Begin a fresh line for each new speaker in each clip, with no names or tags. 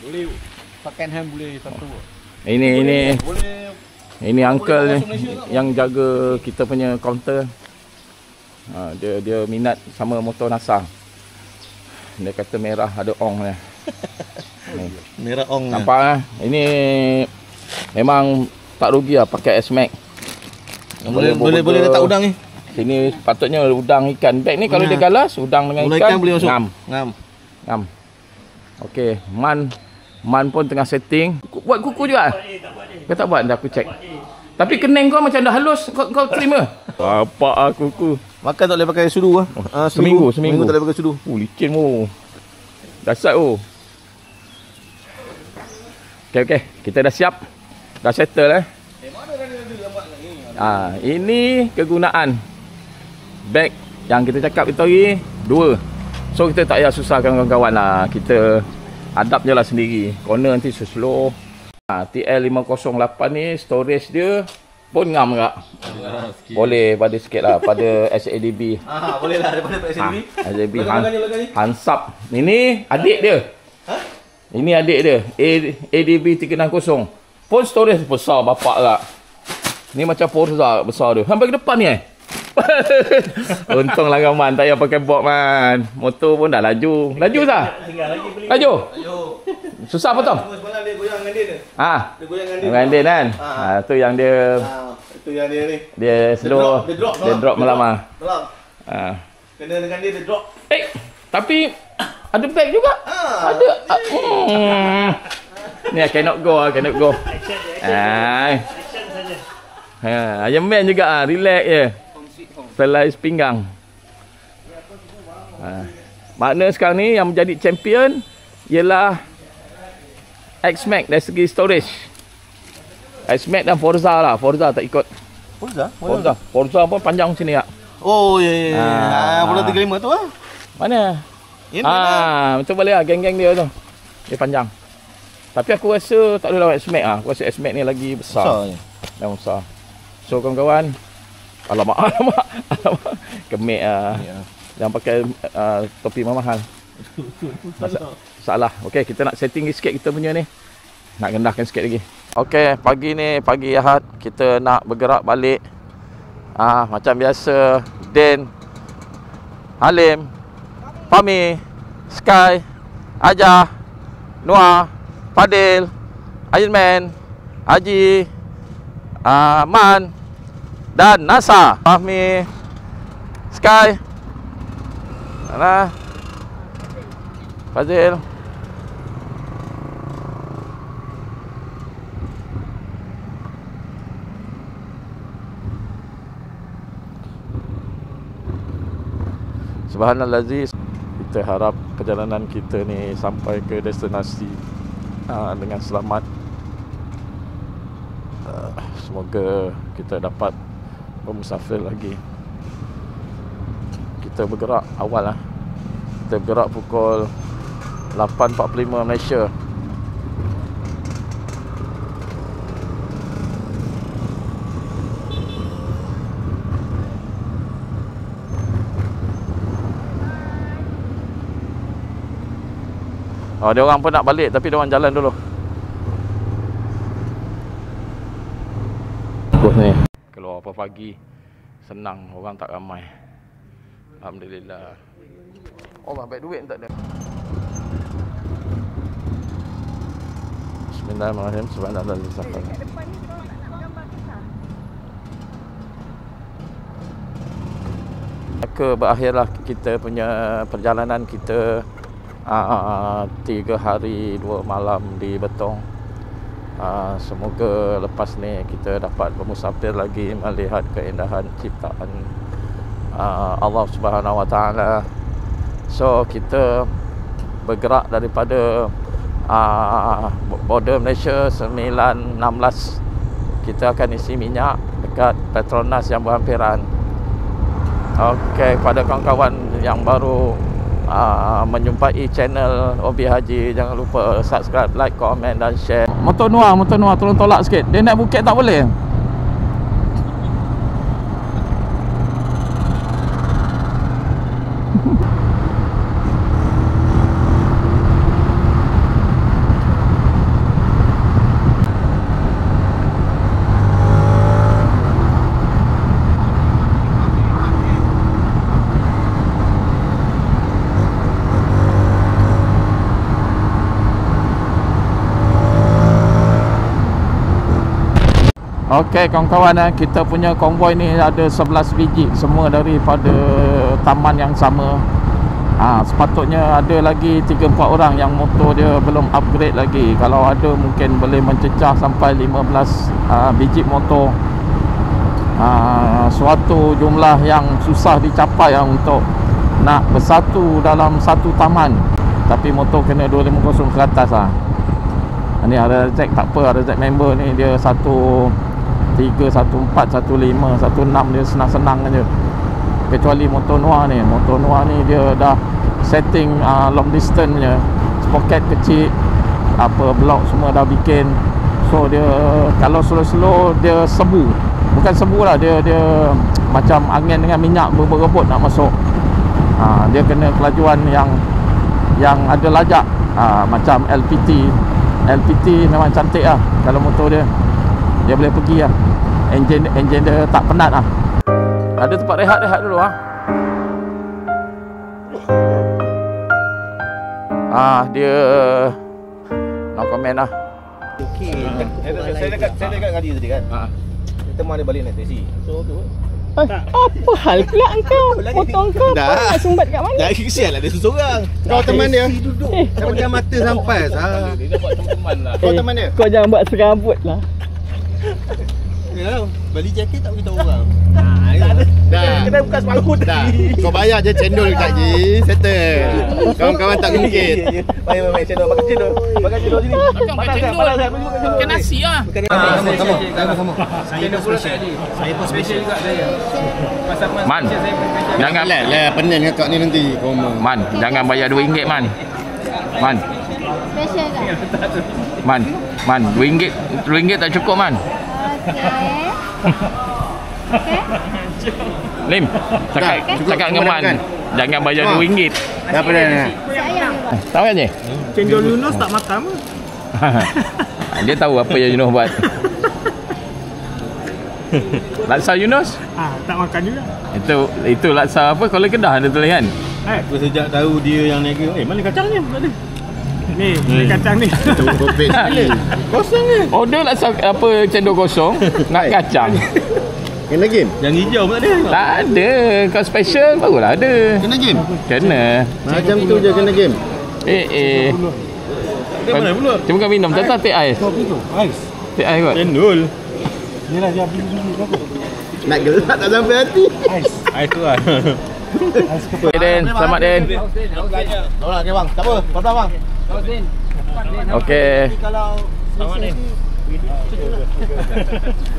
Boleh second hand boleh satu.
Ini uncle ni yang jaga kita punya kaunter. Dia minat sama motor NASA. Dia kata merah ada ong ni.
Merah ong.
Nampak Ini memang tak rugi lah pakai S-Max.
Boleh letak udang ni.
Sini patutnya udang ikan. Beg ni kalau dia galas, udang dengan ikan
boleh masuk.
Ngam. Okey, Man pun tengah setting. Buat kuku juga? Kau tak buat? Dah aku check. Tapi kening kau macam dah halus, kau terima? Bapak kuku.
Makan tak boleh pakai sudu lah.
Seminggu
tak boleh pakai sudu.
Licin mu. Dasar Okey, kita dah siap. Dah settle ini kegunaan beg yang kita cakap itu hari 2. So kita tak payah susahkan kawan-kawan lah. Kita adap je lah sendiri. Corner nanti slow. TL508 ni storage dia pun ngam tak? Boleh pada sikit lah pada SADB.
Boleh lah daripada SADB.
SADB Hansap. Ini adik dia. Ini adik dia. ADB 360. Pun storage besar bapak tak? Ni macam Forza besar dia. Sampai ke depan ni Untung lah Man tak payah pakai box Man. Motor pun dah laju. Laju tak? Laju? Susah potong?
Semalam dia goyang dengan dia ni.
Dia goyang dengan dia kan? Tu yang dia
itu yang dia ni.
Dia slow. Dia drop melama.
Kena dengan dia drop.
Tapi ada bag juga. Ada. Ni cannot go. Iron Man juga relax je. Selai pinggang. Makna sekarang ni yang menjadi champion ialah X-Max dari segi storage. X-Max dan Forza lah. Forza tak ikut. Forza pun panjang macam ni tak?
Oh ya. Forza 35 tu lah.
Mana? Macam boleh lah geng-geng dia tu. Dia panjang. Tapi aku rasa tak ada lawan X-Max lah. Aku rasa X-Max ni lagi besar. Yang besar. So kawan-kawan, alamak. Kemik Jangan pakai topi mahal. Salah. Okey, kita nak setting sikit kita punya ni. Nak rendahkan sikit lagi. Okey, pagi ni pagi Ahad, kita nak bergerak balik. Macam biasa, Den, Halim, Fahmi, Sky, Ajah, Noah, Fadil, Iron Man, Haji, Man dan NASA. Fahmi, Sky, Fazil. Subhanallazi. Kita harap perjalanan kita ni sampai ke destinasi dengan selamat. Semoga kita dapat bermusafir lagi. Kita bergerak awal lah. Kita bergerak pukul 8.45 Malaysia. Dia orang pun nak balik tapi dia orang jalan dulu. Ni keluar apa pagi senang, orang tak ramai. Alhamdulillah. Allah baik duit tak ada. Bismillahirrahmanirrahim. Subhanallah. Maka berakhirlah kita punya perjalanan kita 3 hari 2 malam di Betong. Semoga lepas ni kita dapat bermusafir lagi melihat keindahan ciptaan Allah Subhanahu Wa Taala. So kita bergerak daripada border Malaysia 9.16. Kita akan isi minyak dekat Petronas yang berhampiran. Okey, pada kawan-kawan yang baru menjumpai channel Obi Haji, jangan lupa subscribe, like, komen dan share. Motor Noah tolong tolak sikit. Dia naik bukit tak boleh. Okey kawan-kawan, kita punya konvoi ni ada 11 biji, semua daripada taman yang sama. Sepatutnya ada lagi 3-4 orang yang motor dia belum upgrade lagi. Kalau ada mungkin boleh mencecah sampai 15 biji motor. Suatu jumlah yang susah dicapai untuk nak bersatu dalam satu taman. Tapi motor kena 250 ke atas lah. Ni ada Zack, tak apa, ada Zack member ni dia 13, 14, 15, 16 dia senang-senang je. Kecuali motor Noah ni. Motor Noah ni dia dah setting long distance punya, sprocket kecil, apa blok semua dah bikin. So dia kalau slow-slow dia sebu. Bukan sebu lah, dia macam angin dengan minyak berebut nak masuk. Dia kena kelajuan yang ada lajak, macam LPT. LPT memang cantik lah. Kalau motor dia boleh pergi lah. Enjin dia tak penat lah. Ada tempat rehat dulu lah. Dia no comment lah.
Okey. Saya dekat dengan dia tadi kan. Kita mana balik naik taksi. So tu.
Apa hal pula engkau? Potong kau nak sumbat kat mana?
Dah kesian lah dia seorang.
Kau teman dia. Saya pejam mata sampai
Dia dah buat teman lah.
Kau teman dia.
Kau jangan buat serabut lah.
Ya, beli jaket tak beritahu orang.
Dah. Kita buka semalam dah.
Kau bayar je cendol kat je, settle. Kawan-kawan tak gengit.
Main cendol, makan cendol. Makan cendol sini. Makan cendol.
Makan nasi lah.
Sama.
Cendol spesial ni. Saya pun spesial juga saya. Pasal
Man, jangan
Lah, pening kat ni nanti.
Man, jangan bayar RM2 Man. Man,
Special kan?
Man, RM2 tak cukup Man.
Okay.
Lim, cakap dengan Man, jangan bayar RM2.
Dah pening.
Sayang juga.
Tahu kan je?
Cendol Yunus tak makan.
Dia tahu apa yang Yunus buat. Laksa Yunus?
Tak makan juga.
Itu laksa apa? Kalau Kedah ada tulis kan?
Aku sejak tahu dia yang naik. Mana kacangnya? Tak ada.
Ni kacang ni.
Kosong ni.
Order laksa apa cendol kosong, nak kacang.
Kena game.
Yang hijau pun tak ada.
Tak ada. Kau special barulah ada.
Kena game.
Kena.
Macam tu je kena game.
Dia mana pula?
Cuma kau minum tak teh ais.
Ais.
Teh ais kot.
Cendol.
Ni lah dia beli apa?
Nak gelak tak sampai hati.
Ais.
Ais tu lah.
Ais ke
Okay, Den. Selamat Den.
Tolong okey bang. Tak apa. Pelan bang.
Okey.
Selamat ni.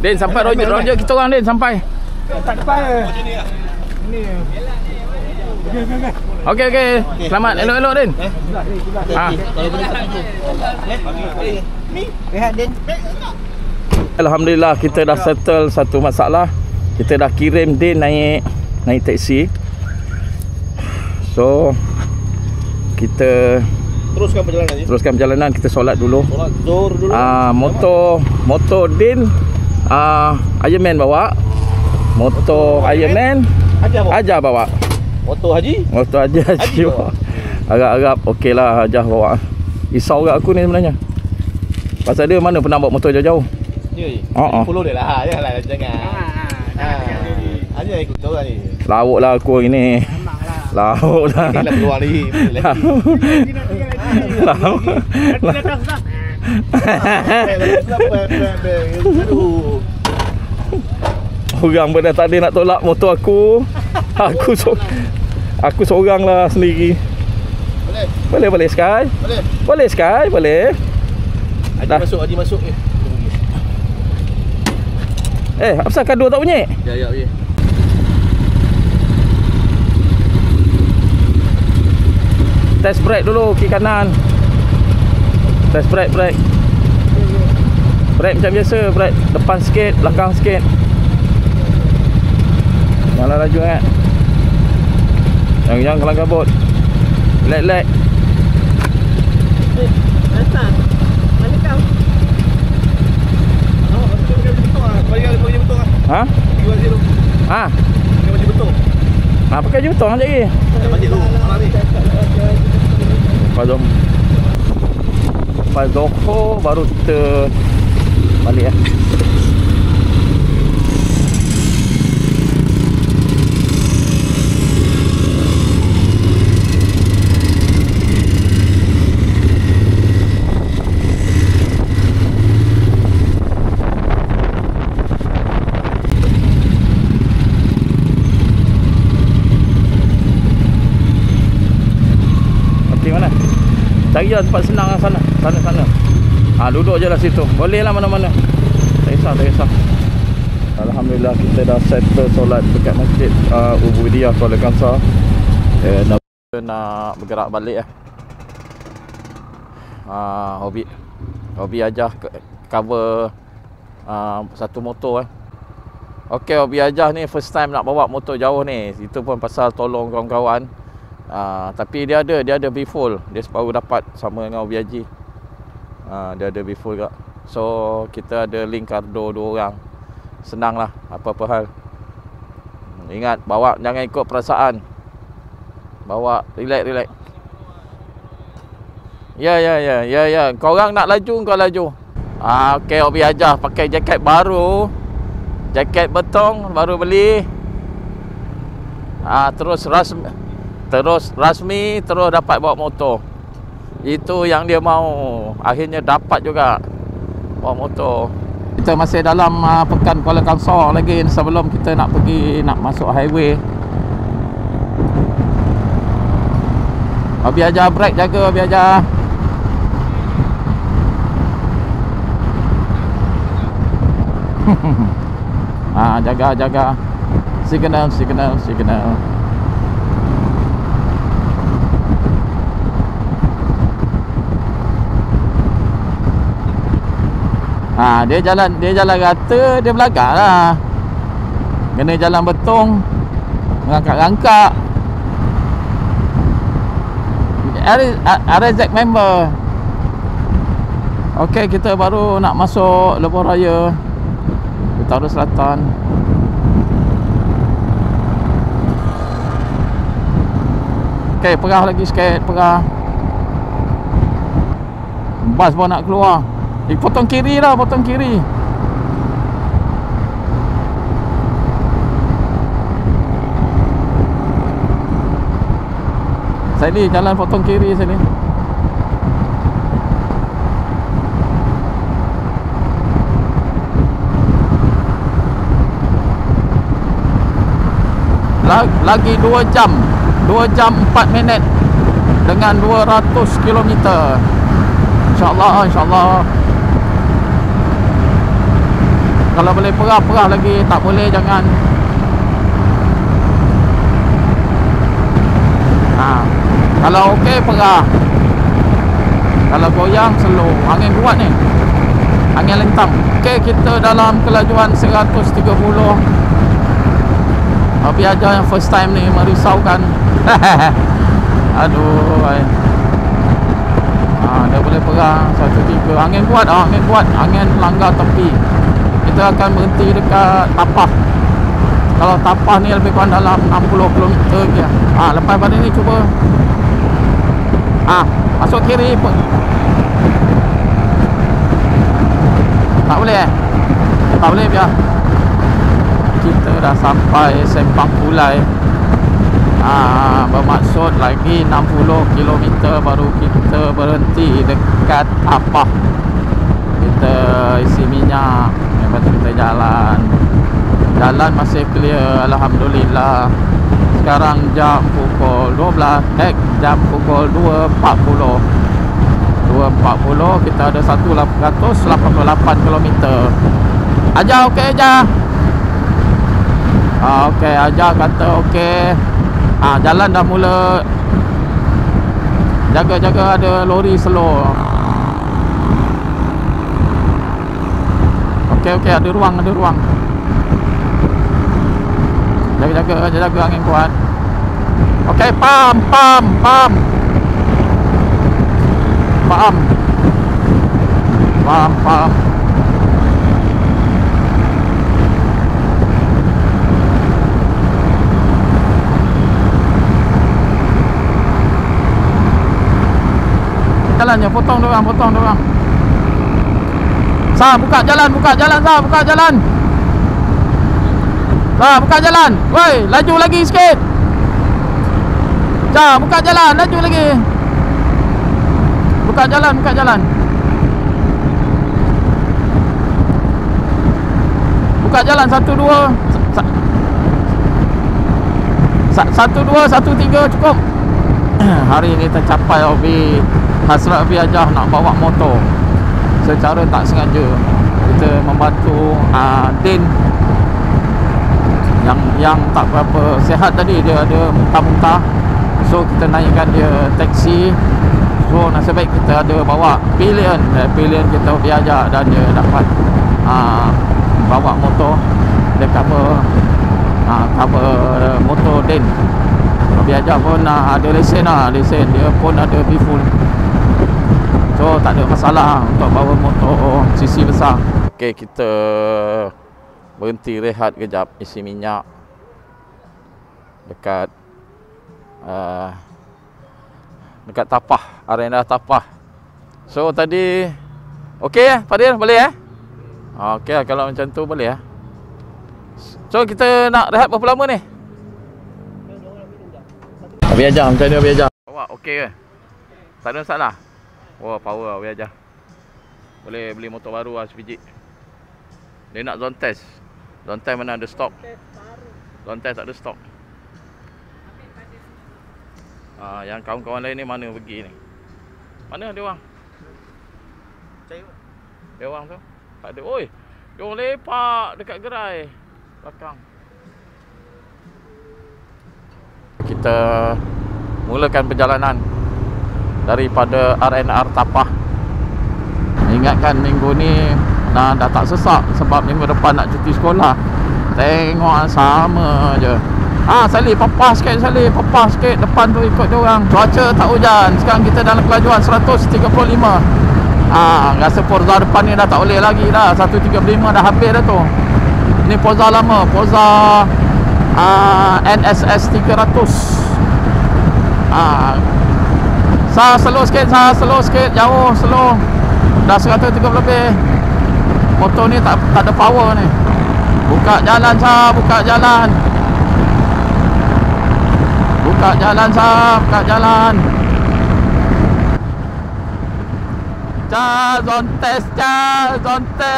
Den sampai rojak kita orang Den sampai.
tak depan. Ni.
Okey. Selamat elok-elok Den.
Rehat Den.
Alhamdulillah kita dah settle satu masalah. Kita dah kirim Den naik taksi. So kita teruskan perjalanan. Kita solat dulu.
Solat zuhur dulu.
Motor Den Iron Man bawa. Motor Iron Man Ajar bawa.
Motor Haji.
Motor Haji bawa. Agak-agak okey lah Ajar bawa. Risau kat aku ni sebenarnya. Pasal dia mana pernah bawa motor jauh-jauh.
Ya. Follow dia lah. Jangan. Hanya ikut kau ni.
Lauk lah aku hari ni. Lauk lah.
Kita keluar ni.
Lauk. Orang pun dah tak ada nak tolak motor aku. Aku seorang lah sendiri. Boleh Sky. Boleh Sky, boleh.
Haji masuk ni.
Apasal kadu tak bunyi?
Ya.
Test brake dulu, kiri kanan. Test brake. Brake macam biasa, brake depan sikit, belakang sikit. Janganlah laju Jangan kelang kabut. Let.
Asal? Mana kau?
Bagi betul ah.
Ha? Ha?
Bagi betul.
Pakai je betul sekejap lagi.
Bagi dulu. Malam ni.
Lepas Zoho baru kita balik area tempat senang lah sana. Sana. Duduk je lah situ. Boleh lah mana-mana. Tak kisah. Alhamdulillah kita dah settle solat dekat masjid Ubudiyah Kuala Kangsar. Nak bergerak balik Hobi Ajah cover satu motor Okey, Hobi Ajah ni first time nak bawa motor jauh ni. Itu pun pasal tolong kawan-kawan. Tapi dia ada B-Full. Dia baru dapat sama dengan Hobi Haji. Dia ada B-Full juga. So kita ada link kardo 2 orang. Senang lah apa-apa hal. Ingat, bawa jangan ikut perasaan. Bawa relax. Ya. Korang nak laju, kau laju. Okey, Hobi Ajah pakai jaket baru. Jaket betong baru beli. Terus rasmi terus dapat bawa motor. Itu yang dia mau. Akhirnya dapat juga bawa motor. Kita masih dalam pekan Kuala Kangsar lagi sebelum kita nak masuk highway. Hobi Ajah break, jaga Hobi Ajah. Jaga. Signal. Dia jalan rata, dia belagak lah. Kena jalan betong, rangkak-rangkak. RZ member. Okey, kita baru nak masuk Lebuh Raya Utara Selatan. Okey, perah lagi sikit, perah. Bas pun nak keluar. Potong kiri lah, potong kiri. Sini jalan potong kiri sini. Lagi 2 jam 4 minit dengan 200 km. InsyaAllah. Kalau boleh perah lagi. Tak boleh jangan. Kalau okey perah. Kalau goyang slow. Angin kuat ni, angin lentang. Okey, kita dalam kelajuan 130. Hobi Ajah yang first time ni merisaukan. Aduh. Dia boleh perah 1.3. Angin kuat. Angin langgar tepi. Kita akan berhenti dekat Tapah. Kalau Tapah ni lebih kurang dalam 60 km je. Lepas pada ni cuba masuk kiri pun. Tak boleh Tak boleh biar. Kita dah sampai Sempang Pulai. Bermaksud lagi 60 km baru kita berhenti dekat Tapah. Kita isi minyak. Lepas tu kita jalan. Jalan masih clear, alhamdulillah. Sekarang jam pukul 12. Jam pukul 2.40. 2.40 kita ada 188 km. Ajah okey Ajah. Okey, Ajah kata okey. Jalan dah mula. Jaga-jaga ada lori slow. Okey, ada ruang. Jaga angin kuat. Okey, pam. Jalannya potong dorang. Sah, buka jalan. Buka jalan. Woi, laju lagi sikit. Buka jalan, laju lagi. Buka jalan. 1 2 1 3 cukup. Hari ini tercapai Hobi hasrat Abiajah nak bawa motor. Secara tak sengaja kita membantu Din yang tak berapa sihat tadi, dia ada muntah-muntah. So kita naikkan dia taksi. So nasib baik kita ada bawa pilihan kita Abiajah, dan dia dapat bawa motor. Dia cover motor Din. Abiajah pun ada lesen dia pun ada B-Full. So tak ada masalah untuk bawa motor CC besar. Okay, kita berhenti rehat kejap, isi minyak dekat Tapah, arena Tapah. So tadi okey Fadil, boleh okey, kalau macam tu boleh So kita nak rehat berapa lama ni? Abiajah, macam mana Abiajah? Awak okey ke? Tak ada masalah? Wah, power Abiajah. Boleh beli motor baru sebiji. Dia nak zone test. Zone test mana ada stok? Zone test tak ada stok. Yang kawan-kawan lain ni mana pergi ni? Mana dia orang? Cari apa? Dia orang tu? Tak ada. Oi, dia orang lepak dekat gerai belakang. Kita mulakan perjalanan daripada RNR Tapah. Ingatkan minggu ni dah tak sesak sebab minggu depan nak cuti sekolah. Tengok sama je. Salih papah sikit, depan tu ikut dia orang. Cuaca tak hujan. Sekarang kita dalam kelajuan 135. Rasa Forza depan ni dah tak boleh lagi dah. 135 dah habis dah tu. Ni Forza lama, Forza NSS 300. Slow sikit, jauh, slow. Dah 130 lebih. Motor ni tak ada power ni. Buka jalan. Buka jalan. Zone test.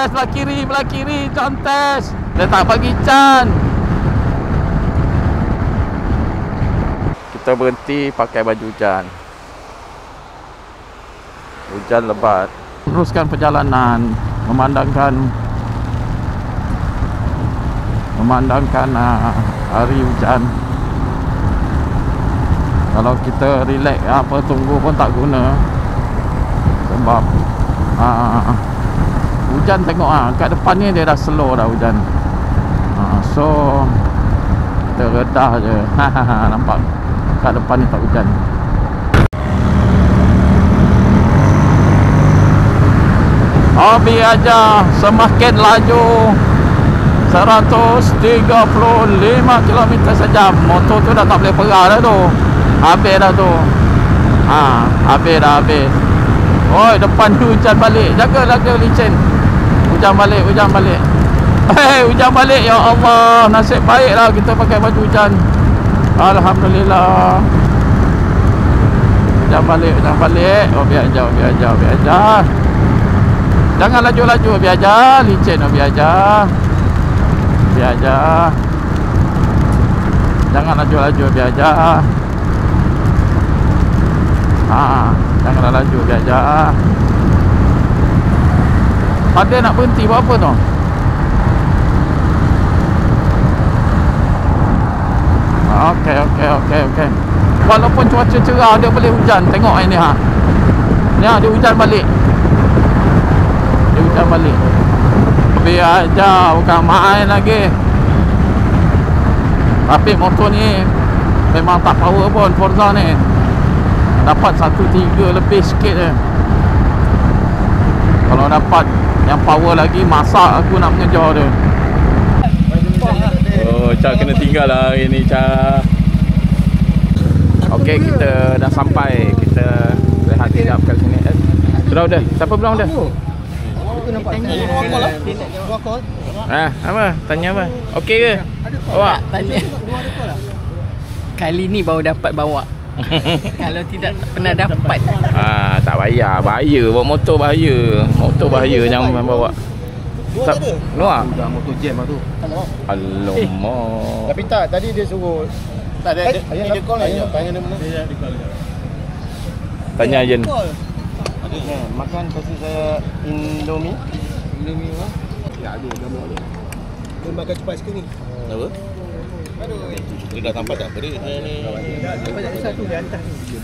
Belah kiri, zone test. Dia tak bagi Chan. Kita berhenti pakai baju hujan. Hujan lebat. Teruskan perjalanan memandangkan hari hujan. Kalau kita relax tunggu pun tak guna. Sebab hujan, tengok kat depan ni dia dah slow dah hujan. So kita redah je. Nampak kat depan ni tak hujan. Abiajah semakin laju 135 km sejam. Motor tu dah tak boleh perah dah tu. Habis dah tu. Habis. Oi, depan tu hujan balik. Jaga licin. Hujan balik. Hujan balik. Ya Allah, nasib baiklah kita pakai baju hujan. Alhamdulillah. Hujan balik. Abiajah. Jangan laju-laju Abiajah, licin Abiajah. Jangan laju-laju Abiajah. Janganlah laju Abiajah. Ada nak berhenti buat apa tu? Okey. Walaupun cuaca cerah dia boleh hujan. Tengok ini Ni dia hujan balik. Abiajah bukan main lagi. Tapi motor ni memang tak power pun Forza ni. Dapat 1.3 lebih sikit je. Kalau dapat yang power lagi, masak aku nak mengejar dia. Cak kena tinggal lah hari ni, Cak. Okey, kita dah sampai. Kita rehat sekejap kat sini. Sudah. Siapa bilang dah? Apa? Tanya apa? Okey ke? Awak?
Tanya. Kali ni baru dapat bawa. Kalau tidak pernah dapat.
Tak bahaya. Bahaya bawa motor, bahaya. Jangan bawa. Tak ada. Luar.
Dah motor jam lah tu.
Alamak.
Tapi tak, tadi dia suruh. Tak ada. Dia call lah. Tanya dia mana.
Tanya Jen.
Makan kasih saya Indomie.
Indomie apa?
Ya, ada gambar dia.
Dia makan cepat sikit ni.
Apa? Dia dah sampai tak apa dia ni?
Dapat satu di atas ni.